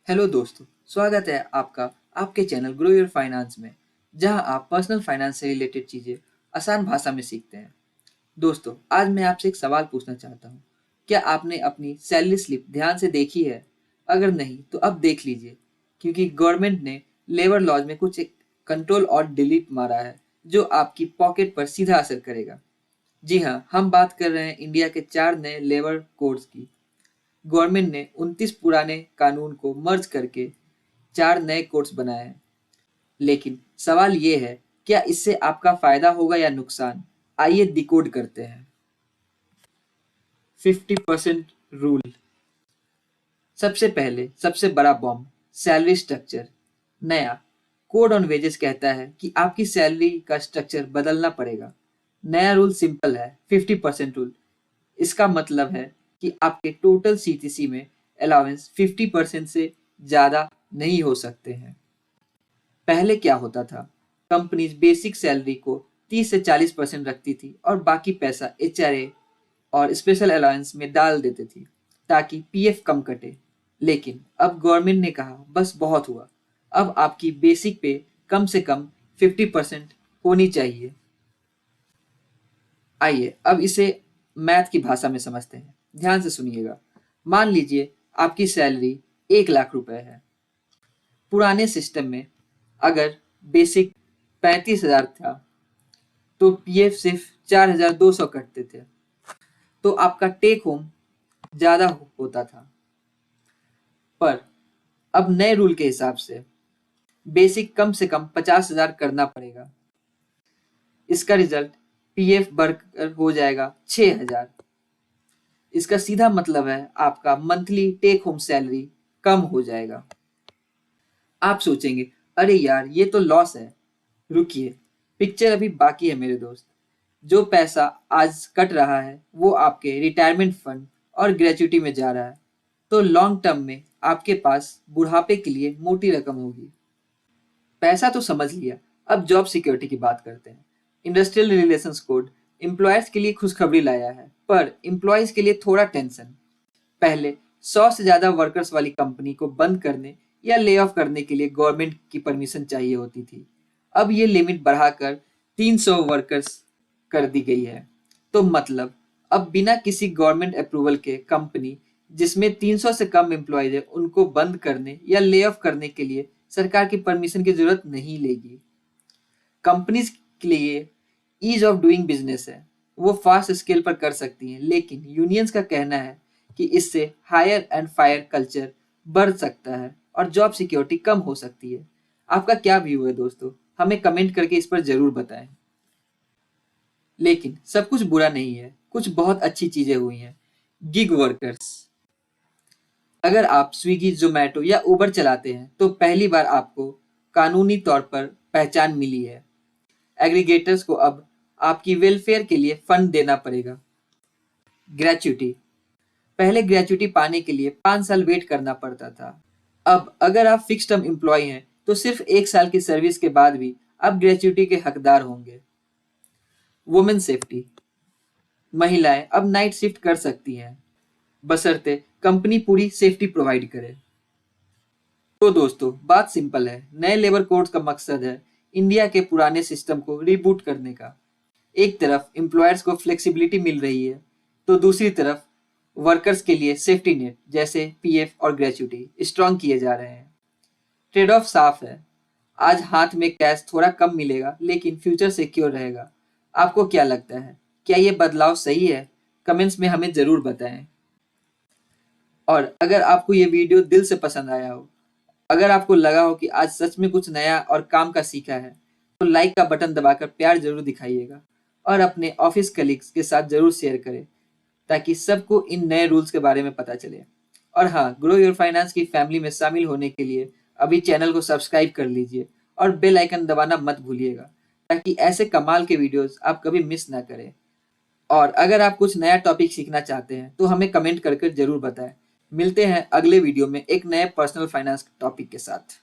Hello दोस्तों, स्वागत है आपका आपके चैनल ग्रो योर फाइनेंस में, जहां आप पर्सनल फाइनेंस से रिलेटेड चीजें आसान भाषा में सीखते हैं। दोस्तों, आज मैं आपसे एक सवाल पूछना चाहता हूं। क्या आपने अपनी सैलरी स्लिप ध्यान से देखी है? अगर नहीं, तो अब देख लीजिए, क्योंकि गवर्नमेंट ने लेबर लॉज में कुछ एक कंट्रोल और डिलीट मारा है, जो आपकी पॉकेट पर सीधा असर करेगा। जी हाँ, हम बात कर रहे हैं इंडिया के 4 नए लेबर कोड्स की। गवर्नमेंट ने 29 पुराने कानून को मर्ज करके 4 नए कोड्स बनाए हैं। लेकिन सवाल ये है, क्या इससे आपका फायदा होगा या नुकसान? आइए डिकोड करते हैं। 50% रूल। सबसे पहले सबसे बड़ा बॉम्ब, सैलरी स्ट्रक्चर। नया कोड ऑन वेजेस कहता है कि आपकी सैलरी का स्ट्रक्चर बदलना पड़ेगा। नया रूल सिंपल है, 50% रूल। इसका मतलब है कि आपके टोटल सीटीसी में अलाउंस 50% से ज़्यादा नहीं हो सकते हैं। पहले क्या होता था, कंपनीज बेसिक सैलरी को 30 से 40% रखती थी और बाकी पैसा एचआरए और स्पेशल अलाउंस में डाल देती थी ताकि पीएफ कम कटे। लेकिन अब गवर्नमेंट ने कहा बस बहुत हुआ, अब आपकी बेसिक पे कम से कम 50% होनी चाहिए। आइए अब इसे मैथ की भाषा में समझते हैं। ध्यान से सुनिएगा। मान लीजिए आपकी सैलरी 1 लाख रुपए है। पुराने सिस्टम में अगर बेसिक 35,000 था तो पीएफ सिर्फ 4,200 कटते थे, तो आपका टेक होम ज्यादा होता था। पर अब नए रूल के हिसाब से बेसिक कम से कम 50,000 करना पड़ेगा। इसका रिजल्ट पीएफ बढ़कर हो जाएगा 6,000। इसका सीधा मतलब है आपका मंथली टेक होम सैलरी कम हो जाएगा। आप सोचेंगे, अरे यार ये तो लॉस है। रुकिए, पिक्चर अभी बाकी है मेरे दोस्त। जो पैसा आज कट रहा है वो आपके रिटायरमेंट फंड और ग्रेच्युटी में जा रहा है, तो लॉन्ग टर्म में आपके पास बुढ़ापे के लिए मोटी रकम होगी। पैसा तो समझ लिया, अब जॉब सिक्योरिटी की बात करते हैं। इंडस्ट्रियल रिलेशंस कोड एम्प्लॉयर्स के लिए खुशखबरी लाया है, पर एम्प्लॉयज के लिए थोड़ा टेंशन। पहले 100 से ज्यादा वर्कर्स वाली कंपनी को बंद करने या ले ऑफ करने के लिए गवर्नमेंट की परमिशन चाहिए होती थी। अब ये लिमिट बढ़ाकर 300 वर्कर्स कर दी गई है। तो मतलब अब बिना किसी गवर्नमेंट अप्रूवल के कंपनी जिसमें 300 से कम एम्प्लॉयज है उनको बंद करने या ले ऑफ करने के लिए सरकार की परमिशन की जरूरत नहीं लेगी। कंपनीज के लिए ईज ऑफ डूइंग बिजनेस है, वो फास्ट स्केल पर कर सकती हैं, लेकिन यूनियंस का कहना है कि इससे हायर एंड फायर कल्चर बढ़ सकता है और जॉब सिक्योरिटी कम हो सकती है। आपका क्या व्यू है दोस्तों? हमें कमेंट करके इस पर जरूर बताएं। लेकिन सब कुछ बुरा नहीं है, कुछ बहुत अच्छी चीजें हुई हैं। Gig workers. अगर आप स्विगी, जोमेटो या उबर चलाते हैं तो पहली बार आपको कानूनी तौर पर पहचान मिली है। एग्रीगेटर्स को अब आपकी वेलफेयर के लिए फंड देना पड़ेगा। ग्रेच्युटी। पहले ग्रेच्युटी पाने के लिए 5 साल वेट करना पड़ता था। अब अगर आप फिक्स टर्म एम्प्लॉय हैं तो सिर्फ 1 साल की सर्विस के बाद भी आप ग्रेच्युटी के हकदार होंगे। Women safety. महिलाएं अब नाइट शिफ्ट कर सकती हैं, बशर्ते कंपनी पूरी सेफ्टी प्रोवाइड करे। तो दोस्तों, बात सिंपल है। नए लेबर कोड्स का मकसद है इंडिया के पुराने सिस्टम को रिबूट करने का। एक तरफ एम्प्लॉयर्स को फ्लेक्सिबिलिटी मिल रही है, तो दूसरी तरफ वर्कर्स के लिए सेफ्टी नेट जैसे पीएफ और ग्रेच्युटी स्ट्रॉन्ग किए जा रहे हैं। ट्रेड ऑफ साफ है, आज हाथ में कैश थोड़ा कम मिलेगा लेकिन फ्यूचर सिक्योर रहेगा। आपको क्या लगता है, क्या ये बदलाव सही है? कमेंट्स में हमें जरूर बताएं। और अगर आपको ये वीडियो दिल से पसंद आया हो, अगर आपको लगा हो कि आज सच में कुछ नया और काम का सीखा है, तो लाइक का बटन दबाकर प्यार जरूर दिखाइएगा और अपने ऑफिस कलीग्स के साथ जरूर शेयर करें, ताकि सबको इन नए रूल्स के बारे में पता चले। और हाँ, ग्रो योर फाइनेंस की फैमिली में शामिल होने के लिए अभी चैनल को सब्सक्राइब कर लीजिए और बेल आइकन दबाना मत भूलिएगा, ताकि ऐसे कमाल के वीडियोस आप कभी मिस ना करें। और अगर आप कुछ नया टॉपिक सीखना चाहते हैं तो हमें कमेंट करके जरूर बताएं। मिलते हैं अगले वीडियो में एक नए पर्सनल फाइनेंस टॉपिक के साथ।